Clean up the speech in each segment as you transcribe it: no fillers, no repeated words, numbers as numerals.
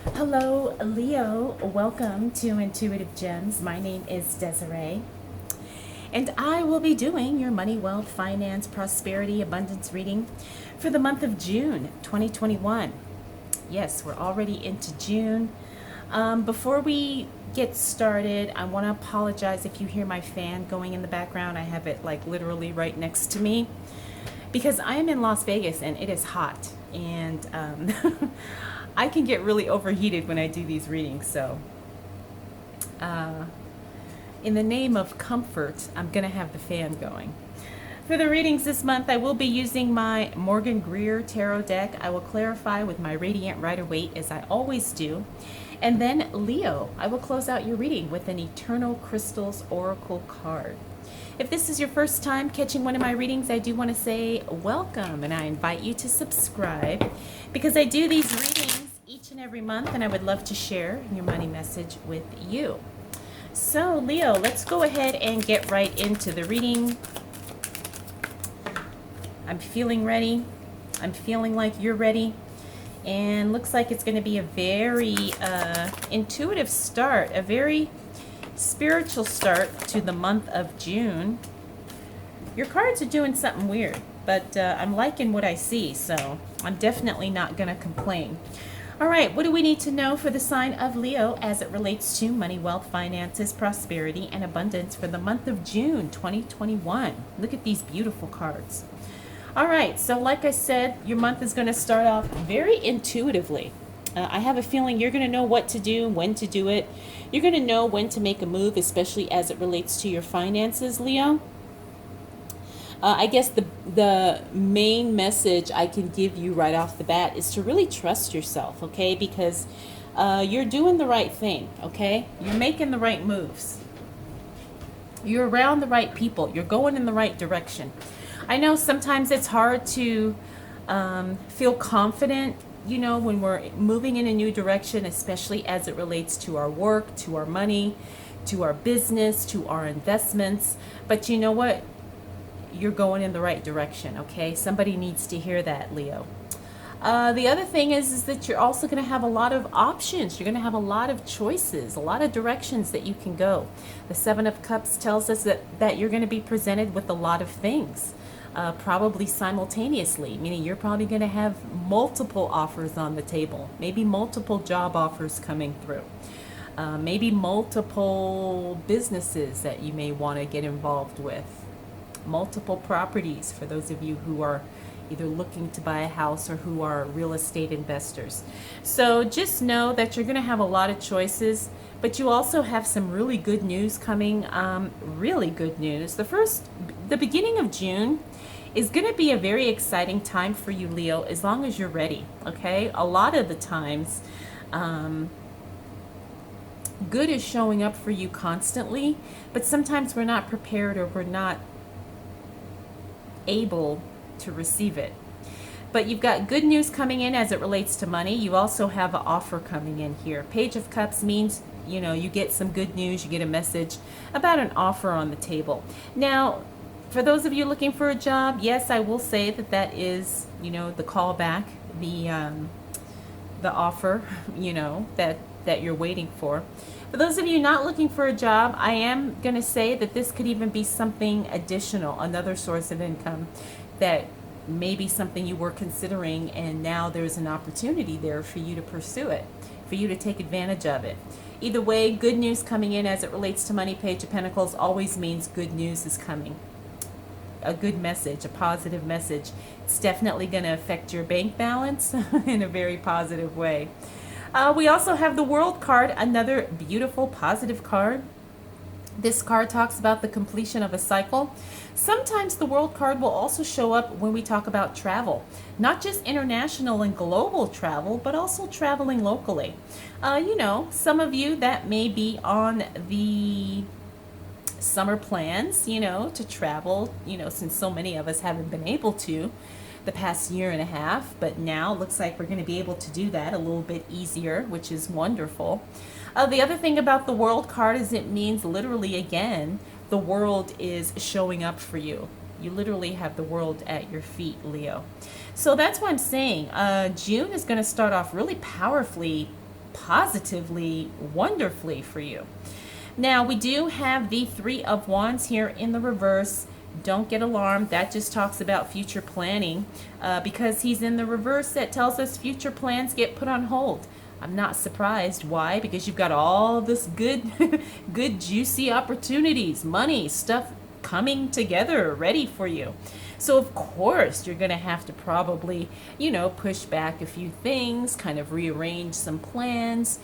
Hello, Leo. Welcome to Intuitive Gems. My name is Desiree, and I will be doing your money, wealth, finance, prosperity, abundance reading for the month of June 2021. Yes, we're already into June. Before we get started, I want to apologize if you hear my fan going in the background. I have it like literally right next to me because I am in Las Vegas and it is hot. And I can get really overheated when I do these readings. So, in the name of comfort, I'm going to have the fan going. For the readings this month, I will be using my Morgan Greer Tarot deck. I will clarify with my Radiant Rider-Waite as I always do. And then Leo, I will close out your reading with an Eternal Crystals Oracle card. If this is your first time catching one of my readings, I do want to say welcome, and I invite you to subscribe because I do these readings each and every month, and I would love to share your money message with you. So, Leo, let's go ahead and get right into the reading. I'm feeling ready. I'm feeling like you're ready. And looks like it's going to be a very intuitive start, a very spiritual start to the month of June. Your cards are doing something weird, but I'm liking what I see, so I'm definitely not going to complain. All right, what do we need to know for the sign of Leo as it relates to money, wealth, finances, prosperity, and abundance for the month of June 2021? Look at these beautiful cards. All right, so like I said, your month is going to start off very intuitively. I have a feeling you're going to know what to do, when to do it. You're going to know when to make a move, especially as it relates to your finances, Leo. I guess the main message I can give you right off the bat is to really trust yourself, okay? Because you're doing the right thing, okay? You're making the right moves. You're around the right people. You're going in the right direction. I know sometimes it's hard to feel confident, you know, when we're moving in a new direction, especially as it relates to our work, to our money, to our business, to our investments. But you know what? You're going in the right direction, okay? Somebody needs to hear that, Leo. The other thing is that you're also going to have a lot of options. You're going to have a lot of choices, a lot of directions that you can go. The Seven of Cups tells us that you're going to be presented with a lot of things. Probably simultaneously, meaning you're probably going to have multiple offers on the table, maybe multiple job offers coming through, maybe multiple businesses that you may want to get involved with, multiple properties for those of you who are either looking to buy a house or who are real estate investors. So just know that you're going to have a lot of choices, but you also have some really good news coming, really good news. The beginning of June is going to be a very exciting time for you, Leo, as long as you're ready, okay? A lot of the times, good is showing up for you constantly, but sometimes we're not prepared or we're not able to receive it. But you've got good news coming in as it relates to money. You also have an offer coming in here. Page of Cups means, you know, you get some good news, you get a message about an offer on the table. Now, for those of you looking for a job, yes, I will say that is, you know, the callback, the offer, you know, that you're waiting for. For those of you not looking for a job, I am going to say that this could even be something additional, another source of income that may be something you were considering, and now there's an opportunity there for you to pursue it, for you to take advantage of it. Either way, good news coming in as it relates to money. Page of Pentacles always means good news is coming. A good message, a positive message. It's definitely going to affect your bank balance in a very positive way. We also have the World card, another beautiful positive card. This card talks about the completion of a cycle. Sometimes the World card will also show up when we talk about travel, not just international and global travel, but also traveling locally. You know, some of you that may be on the summer plans, you know, to travel, you know, since so many of us haven't been able to the past year and a half, but now it looks like we're going to be able to do that a little bit easier, which is wonderful. The other thing about the World card is it means literally, again, the world is showing up for you. You literally have the world at your feet, Leo. So that's what I'm saying. June is going to start off really powerfully positively, wonderfully for you. Now, we do have the Three of Wands here in the reverse. Don't get alarmed. That just talks about future planning. Because he's in the reverse, that tells us future plans get put on hold. I'm not surprised. Why? Because you've got all this good, good juicy opportunities, money, stuff coming together, ready for you. So of course you're going to have to probably, push back a few things, kind of rearrange some plans,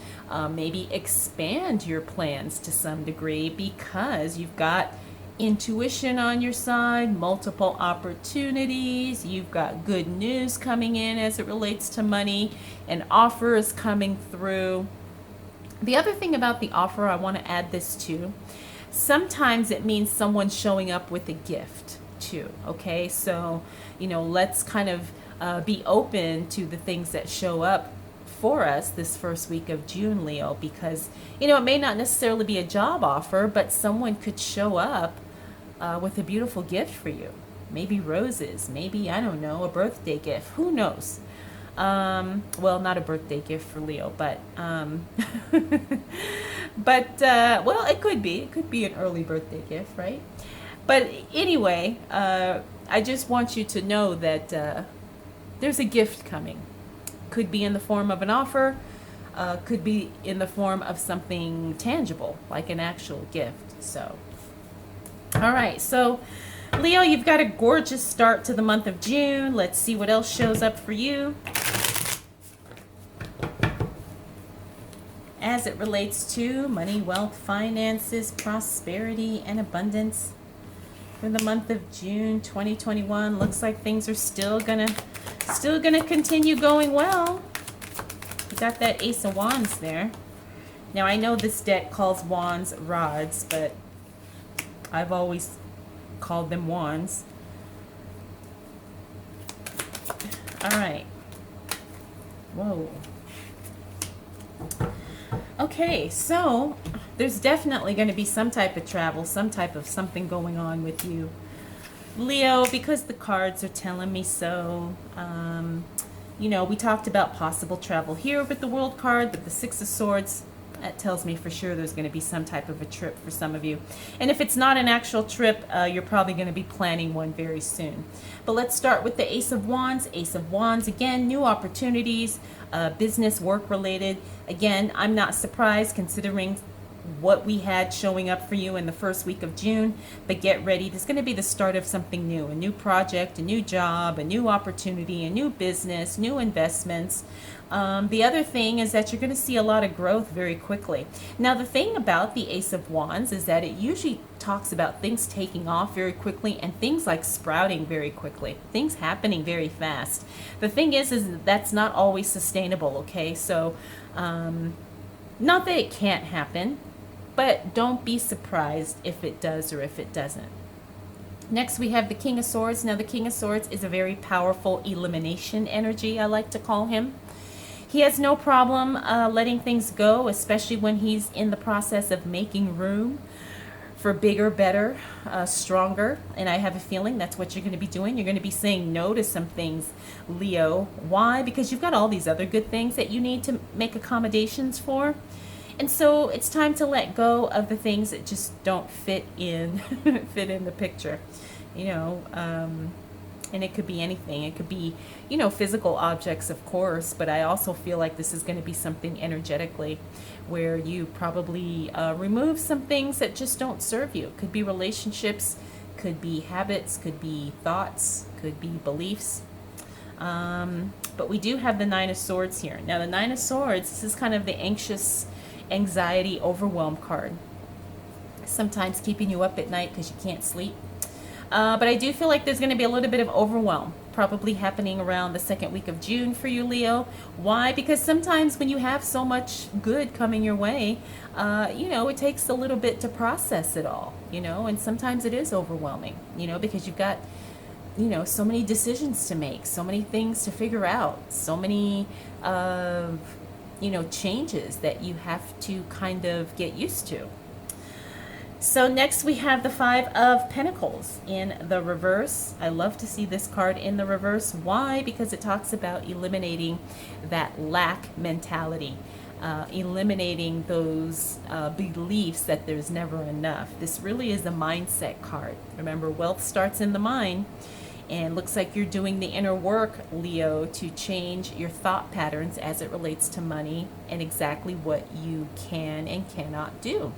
maybe expand your plans to some degree, because you've got intuition on your side, multiple opportunities, you've got good news coming in as it relates to money, an offer is coming through. The other thing about the offer I want to add this to, sometimes it means someone showing up with a gift too. Okay, so let's kind of be open to the things that show up for us this first week of June, Leo, because it may not necessarily be a job offer, but someone could show up with a beautiful gift for you. Maybe roses, maybe, I don't know, a birthday gift, who knows. Well, not a birthday gift for Leo, but well, it could be an early birthday gift, right? But anyway, I just want you to know that there's a gift coming. Could be in the form of an offer, could be in the form of something tangible, like an actual gift. So, all right, so Leo, you've got a gorgeous start to the month of June. Let's see what else shows up for you as it relates to money, wealth, finances, prosperity, and abundance. For the month of June 2021, looks like things are still gonna continue going well. You got that Ace of Wands there. Now I know this deck calls wands rods, but I've always called them wands. All right. Whoa. Okay, so there's definitely going to be some type of travel, some type of something going on with you, Leo, because the cards are telling me so. We talked about possible travel here with the World card, but the Six of Swords, that tells me for sure there's going to be some type of a trip for some of you. And if it's not an actual trip, you're probably going to be planning one very soon. But let's start with the Ace of Wands. Ace of Wands, again, new opportunities, business, work related. Again, I'm not surprised considering what we had showing up for you in the first week of June, but get ready. There's going to be the start of something new, a new project, a new job, a new opportunity, a new business, new investments. The other thing is that you're going to see a lot of growth very quickly. Now, the thing about the Ace of Wands is that it usually talks about things taking off very quickly and things like sprouting very quickly, things happening very fast. The thing is that's not always sustainable, okay? So, not that it can't happen, but don't be surprised if it does or if it doesn't. Next, we have the King of Swords. Now, the King of Swords is a very powerful elimination energy, I like to call him. He has no problem letting things go, especially when he's in the process of making room for bigger, better, stronger. And I have a feeling that's what you're going to be doing. You're going to be saying no to some things, Leo. Why? Because you've got all these other good things that you need to make accommodations for. And so it's time to let go of the things that just don't fit in the picture, and it could be anything. It could be, physical objects, of course, but I also feel like this is going to be something energetically where you probably remove some things that just don't serve you. It could be relationships, could be habits, could be thoughts, could be beliefs. But we do have the Nine of Swords here. Now, the Nine of Swords, this is kind of the anxious, anxiety, overwhelm card. Sometimes keeping you up at night because you can't sleep. But I do feel like there's going to be a little bit of overwhelm probably happening around the second week of June for you, Leo. Why? Because sometimes when you have so much good coming your way, it takes a little bit to process it all, and sometimes it is overwhelming, because you've got, so many decisions to make, so many things to figure out, so many, changes that you have to kind of get used to. So next we have the Five of Pentacles in the reverse. I love to see this card in the reverse. Why? Because it talks about eliminating that lack mentality. eliminating those beliefs that there's never enough. This really is a mindset card. Remember, wealth starts in the mind, and looks like you're doing the inner work, Leo, to change your thought patterns as it relates to money and exactly what you can and cannot do.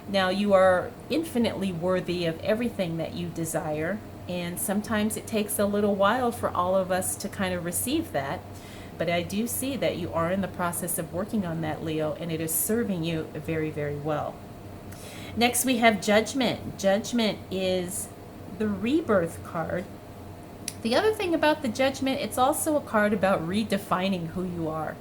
Now, you are infinitely worthy of everything that you desire, and sometimes it takes a little while for all of us to kind of receive that. But I do see that you are in the process of working on that, Leo, and it is serving you very, very well. Next, we have Judgment. Judgment is the rebirth card. The other thing about the Judgment, it's also a card about redefining who you are.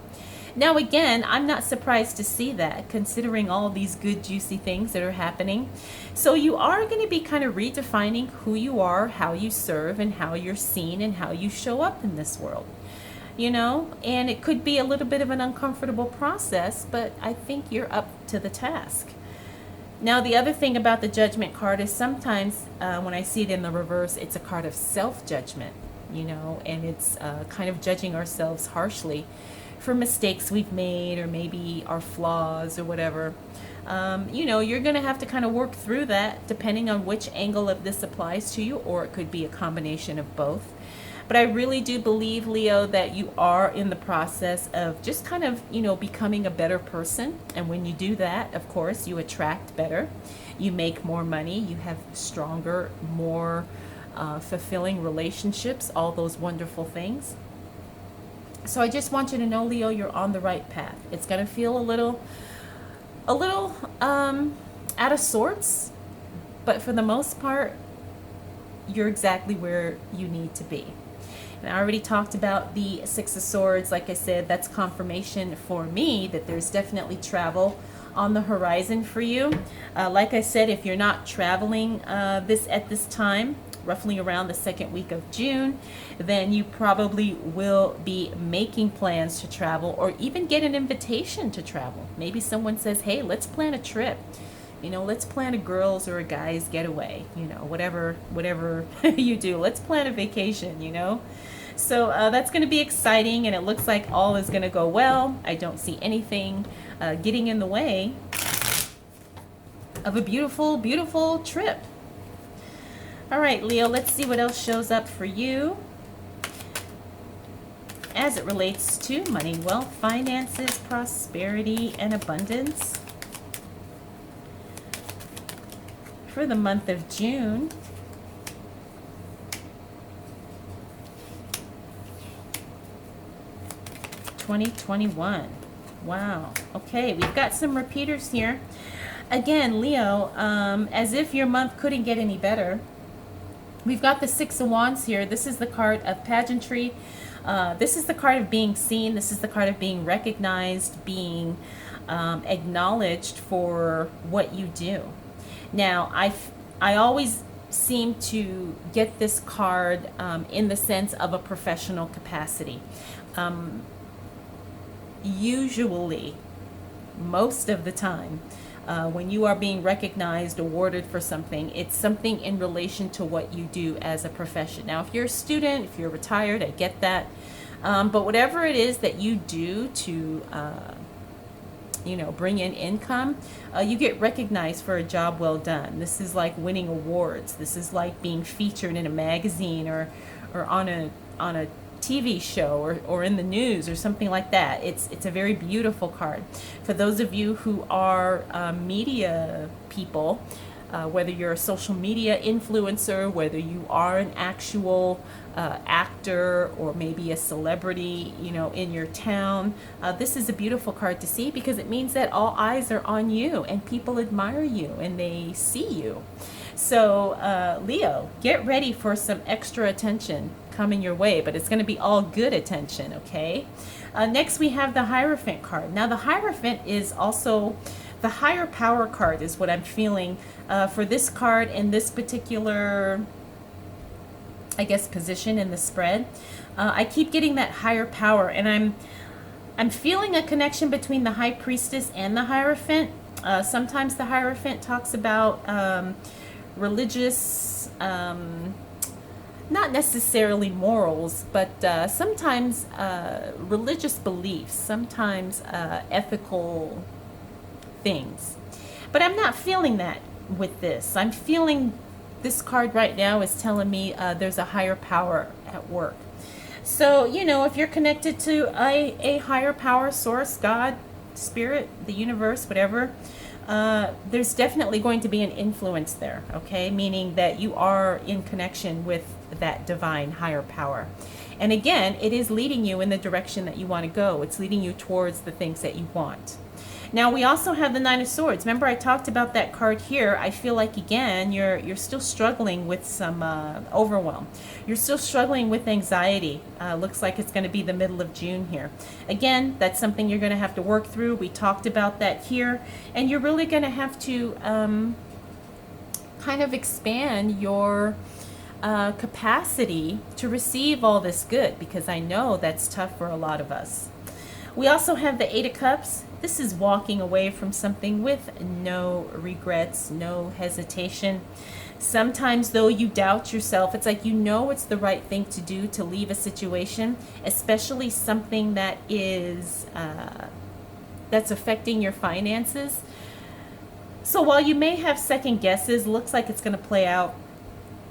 Now, again, I'm not surprised to see that, considering all these good, juicy things that are happening. So you are going to be kind of redefining who you are, how you serve, and how you're seen, and how you show up in this world. You know, and it could be a little bit of an uncomfortable process, but I think you're up to the task. Now, the other thing about the Judgment card is sometimes when I see it in the reverse, it's a card of self-judgment, you know, and it's kind of judging ourselves harshly for mistakes we've made, or maybe our flaws or whatever. You know, you're going to have to kind of work through that depending on which angle of this applies to you, or it could be a combination of both. But I really do believe, Leo, that you are in the process of just kind of, you know, becoming a better person. And when you do that, of course, you attract better. You make more money. You have stronger, more fulfilling relationships, all those wonderful things. So I just want you to know, Leo, you're on the right path. It's going to feel a little out of sorts, but for the most part, you're exactly where you need to be. And I already talked about the Six of Swords. Like I said, that's confirmation for me that there's definitely travel on the horizon for you. Like I said, if you're not traveling at this time, roughly around the second week of June, then you probably will be making plans to travel, or even get an invitation to travel. Maybe someone says, hey, let's plan a trip. You know, let's plan a girls or a guys getaway, you know, whatever you do. Let's plan a vacation, you know. So that's going to be exciting, and it looks like all is going to go well. I don't see anything getting in the way of a beautiful, beautiful trip. All right, Leo, let's see what else shows up for you as it relates to money, wealth, finances, prosperity, and abundance for the month of June. '21. Wow. Okay, we've got some repeaters here. Again, Leo, as if your month couldn't get any better. We've got the Six of Wands here. This is the card of pageantry. This is the card of being seen. This is the card of being recognized, being acknowledged for what you do. Now, I always seem to get this card in the sense of a professional capacity. Usually, most of the time, when you are being recognized, awarded for something, it's something in relation to what you do as a profession. Now, if you're a student, if you're retired, I get that. But whatever it is that you do to, you know, bring in income, you get recognized for a job well done. This is like winning awards. This is like being featured in a magazine or on a TV show or in the news or something like that. It's a very beautiful card. For those of you who are media people, whether you're a social media influencer, whether you are an actual actor or maybe a celebrity, you know, in your town, this is a beautiful card to see, because it means that all eyes are on you and people admire you and they see you. So Leo, get ready for some extra attention coming your way, but it's going to be all good attention, okay? Next, we have the Hierophant card. Now, the Hierophant is also the higher power card, is what I'm feeling for this card in this particular, I guess, position in the spread. I keep getting that higher power, and I'm feeling a connection between the High Priestess and the Hierophant. Sometimes the Hierophant talks about religious not necessarily morals, but sometimes religious beliefs, sometimes ethical things. But I'm not feeling that with this. I'm feeling this card right now is telling me there's a higher power at work. So, you know, if you're connected to a higher power source, God, spirit, the universe, whatever, there's definitely going to be an influence there, okay? Meaning that you are in connection with that divine higher power. And again, it is leading you in the direction that you want to go. It's leading you towards the things that you want. Now, we also have the Nine of Swords. Remember, I talked about that card here. I feel like, again, you're still struggling with some overwhelm. You're still struggling with anxiety. Looks like it's going to be the middle of June here. Again, that's something you're going to have to work through. We talked about that here. And you're really going to have to kind of expand your capacity to receive all this good, because I know that's tough for a lot of us. We also have the Eight of Cups. This is walking away from something with no regrets, no hesitation. Sometimes, though, you doubt yourself. It's like you know it's the right thing to do to leave a situation, especially something that is that's affecting your finances. So while you may have second guesses, looks like it's going to play out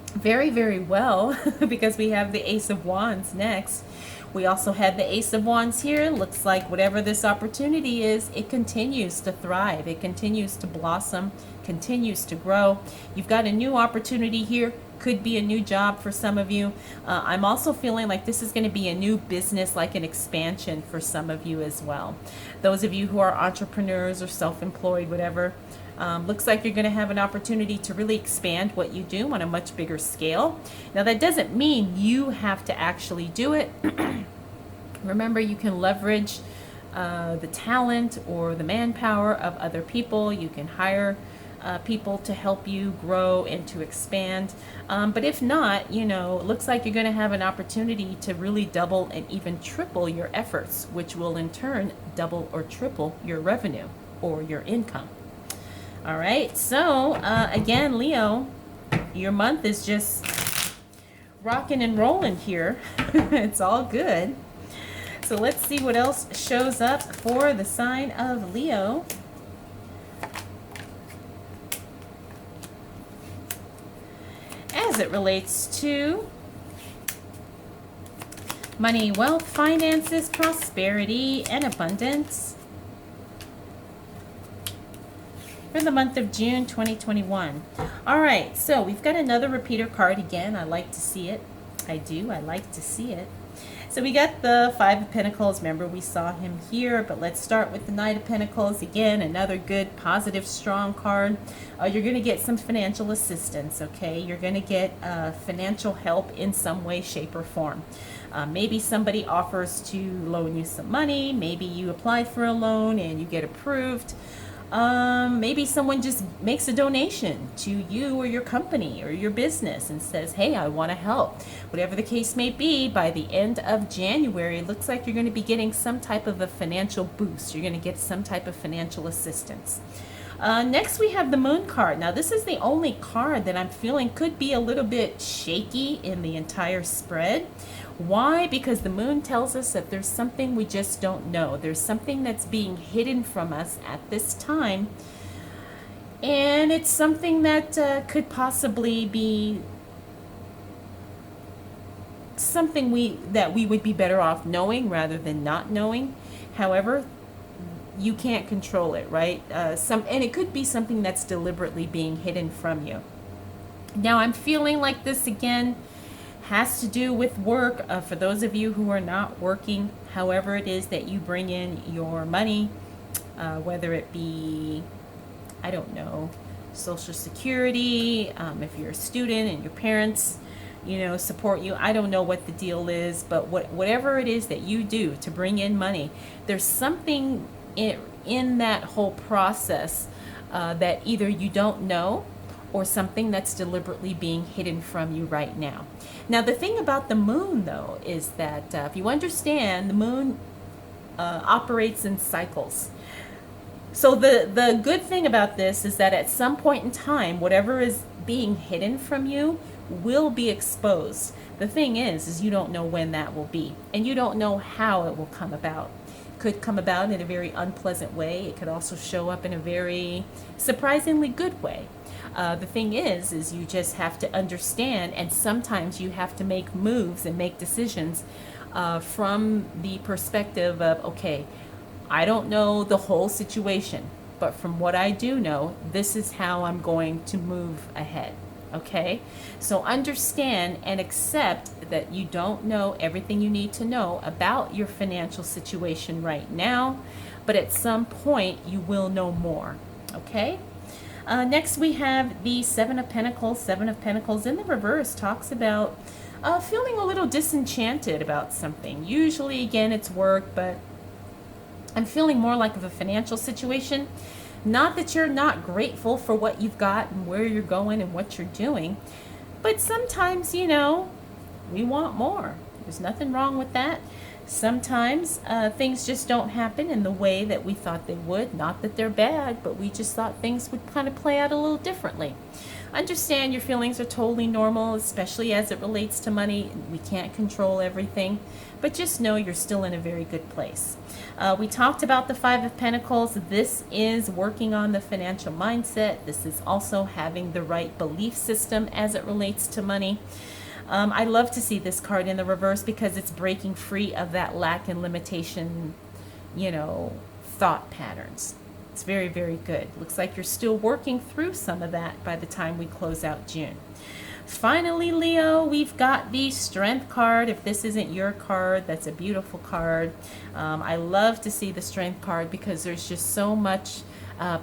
very, very well because we have the Ace of Wands next. We also have the Ace of Wands here. Looks like whatever this opportunity is, it continues to thrive. It continues to blossom, continues to grow. You've got a new opportunity here. Could be a new job for some of you. I'm also feeling like this is going to be a new business, like an expansion for some of you as well. Those of you who are entrepreneurs or self-employed, whatever, looks like you're going to have an opportunity to really expand what you do on a much bigger scale. Now, that doesn't mean you have to actually do it. Remember, you can leverage the talent or the manpower of other people. You can hire people to help you grow and to expand. But if not, you know, it looks like you're going to have an opportunity to really double and even triple your efforts, which will in turn double or triple your revenue or your income. All right, so again, Leo, your month is just rocking and rolling here. It's all good. So let's see what else shows up for the sign of Leo. As it relates to money, wealth, finances, prosperity, and abundance for the month of June 2021. All right, so we've got another repeater card again. I like to see it. I do. I like to see it. So we got the Five of Pentacles. Remember, we saw him here, but let's start with the Knight of Pentacles. Again, another good, positive, strong card. You're going to get some financial assistance, okay? You're going to get financial help in some way, shape, or form. Maybe somebody offers to loan you some money. Maybe you applied for a loan and you get approved. Maybe someone just makes a donation to you or your company or your business and says, hey, I want to help. Whatever the case may be, by the end of January, it looks like you're going to be getting some type of a financial boost. You're going to get some type of financial assistance. Next, we have the Moon card. Now, this is the only card that I'm feeling could be a little bit shaky in the entire spread. Why? Because the Moon tells us that there's something we just don't know. There's something that's being hidden from us at this time. And it's something that could possibly be something that we would be better off knowing rather than not knowing. However, you can't control it, right? And it could be something that's deliberately being hidden from you. Now, I'm feeling like this again has to do with work. For those of you who are not working, however it is that you bring in your money, whether it be, I don't know, Social Security, if you're a student and your parents, you know, support you. I don't know what the deal is, but whatever it is that you do to bring in money, there's something in that whole process that either you don't know or something that's deliberately being hidden from you right now. Now, the thing about the Moon, though, is that if you understand, the Moon operates in cycles. So the good thing about this is that at some point in time, whatever is being hidden from you will be exposed. The thing is you don't know when that will be, and you don't know how it will come about. Could come about in a very unpleasant way. It could also show up in a very surprisingly good way. The thing is you just have to understand, and sometimes you have to make moves and make decisions from the perspective of, okay, I don't know the whole situation, but from what I do know, this is how I'm going to move ahead. Okay, so understand and accept that you don't know everything you need to know about your financial situation right now, but at some point you will know more. Okay, next we have the Seven of Pentacles. Seven of Pentacles in the reverse talks about feeling a little disenchanted about something. Usually, again, it's work, but I'm feeling more like of a financial situation. Not that you're not grateful for what you've got and where you're going and what you're doing, but sometimes, you know, we want more. There's nothing wrong with that. Sometimes things just don't happen in the way that we thought they would. Not that they're bad, but we just thought things would kind of play out a little differently. Understand your feelings are totally normal, especially as it relates to money. We can't control everything, but just know you're still in a very good place. We talked about the Five of Pentacles. This is working on the financial mindset. This is also having the right belief system as it relates to money. I love to see this card in the reverse because it's breaking free of that lack and limitation, you know, thought patterns. It's very, very good. Looks like you're still working through some of that by the time we close out June. Finally, Leo, we've got the Strength card. If this isn't your card, that's a beautiful card. I love to see the Strength card because there's just so much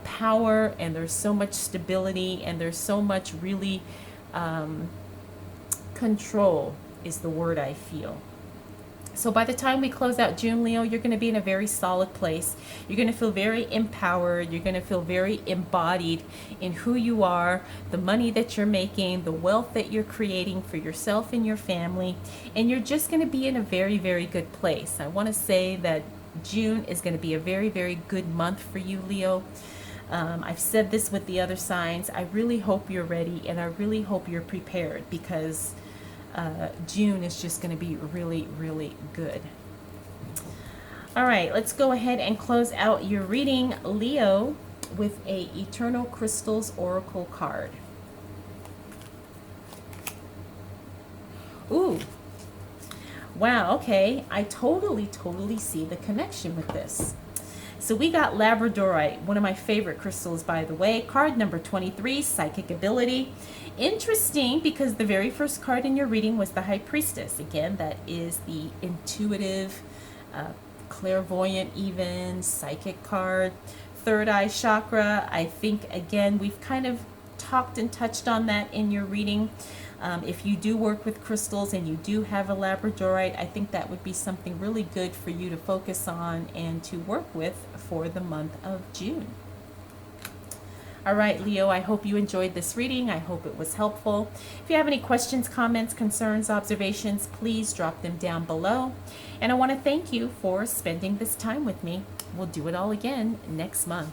power, and there's so much stability, and there's so much really control is the word I feel. So by the time we close out June, Leo, you're going to be in a very solid place. You're going to feel very empowered. You're going to feel very embodied in who you are, the money that you're making, the wealth that you're creating for yourself and your family. And you're just going to be in a very, very good place. I want to say that June is going to be a very, very good month for you, Leo. I've said this with the other signs. I really hope you're ready, and I really hope you're prepared, because June is just going to be really, really good. All right, let's go ahead and close out your reading, Leo, with a Eternal Crystals Oracle card. Ooh. Wow, okay. I totally see the connection with this. So we got Labradorite, one of my favorite crystals, by the way. Card number 23, Psychic Ability. Interesting, because the very first card in your reading was the High Priestess. Again, that is the intuitive, clairvoyant, even psychic card. Third eye chakra. I think, again, we've kind of talked and touched on that in your reading. If you do work with crystals and you do have a Labradorite, I think that would be something really good for you to focus on and to work with for the month of June. All right, Leo, I hope you enjoyed this reading. I hope it was helpful. If you have any questions, comments, concerns, observations, please drop them down below. And I want to thank you for spending this time with me. We'll do it all again next month.